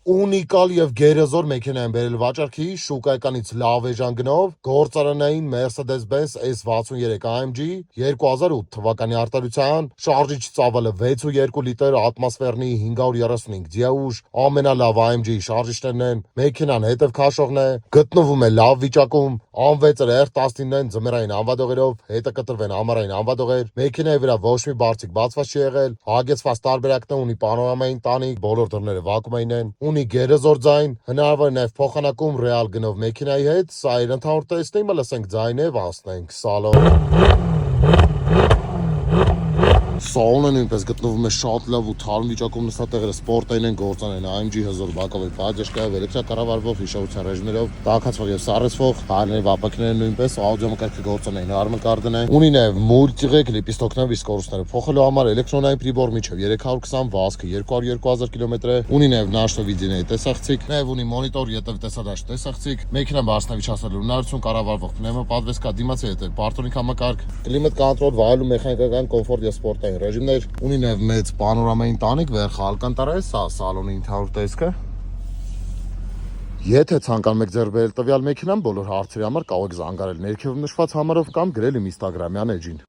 Ունիկալ եւ գերեզոր մեքենա են բերել վաճառքի, շուկայականից լավ էժան գնով, գործարանային Mercedes-Benz S63 AMG 2008 թվականի արտադրության, շարժիչ ծավալը 6.2 լիտր, ատմոսֆերնի 535 դիաուժ, ամենալավ AMG շարժիչներն են, մեքենան հետև քաշողն է, գտնվում է լավ վիճակում, անվեցր R19-ն ձմեռային անվադողերով, հետը կտրվեն ամառային անվադողեր, մեքենայի վրա ոչ մի բարձիկ բացված չի եղել, հագեցված տարբերակն ունի պանորամային տանիք, բոլոր դռները վակուումային են, ունի գերեզոր ձայն, հնարավոր է նաև փոխանակում ռեալ գնով մեքենայի հետ, սա իր ընդհանուր տեսնի, լսենք ձայնև անցնենք սալոն։ Սալոնը նույնպես գտնվում է շատ լավ ու թարմ վիճակում, նստատեղերը սպորտային են, գործանային AMG հզոր բակովի պատճեշկայով, էլեկտրակառավարվող հիշողության ռեժիմներով, տաքացվող եւ սառեցվող, հայերենի ապակիներն նույնպես, աուդիո մկրտքի գործանային արմկարդն է, ունի նաև մուլտիղեկ լիպիստոկներով իսկ կորուստները փոխելու համար էլեկտրոնային պրիբոր միջև 320 վազքը 202,000 կիլոմետր է, ունի նաև նաշտովիդիոյի տեսախցիկ, նաև ունի մոնիտոր ետև տեսադաշտ տեսախցիկ, մեքենան բարձրավիճացնելու հնարավորություն, կառավարվող պնևմոպատվեսկա, դիմացի հետև պարտոնիկ համակարգ, կլիմատ կոնտրոլ, վայելում մեխանիկական կոմֆորտ եւ սպորտային ռեժիմներ, ունի նաև մեծ պանորամային տանիք, վերխը ալկանտարա է, սա սալոնի ընդհանուր տեսքը։ Եթե ցանկանում եք ձեռք բերել տվյալ մեքենան, բոլոր հարցերի համար կարող եք զանգարել ներքևում նշված համարով կամ գրել իմ Instagram-յան էջին։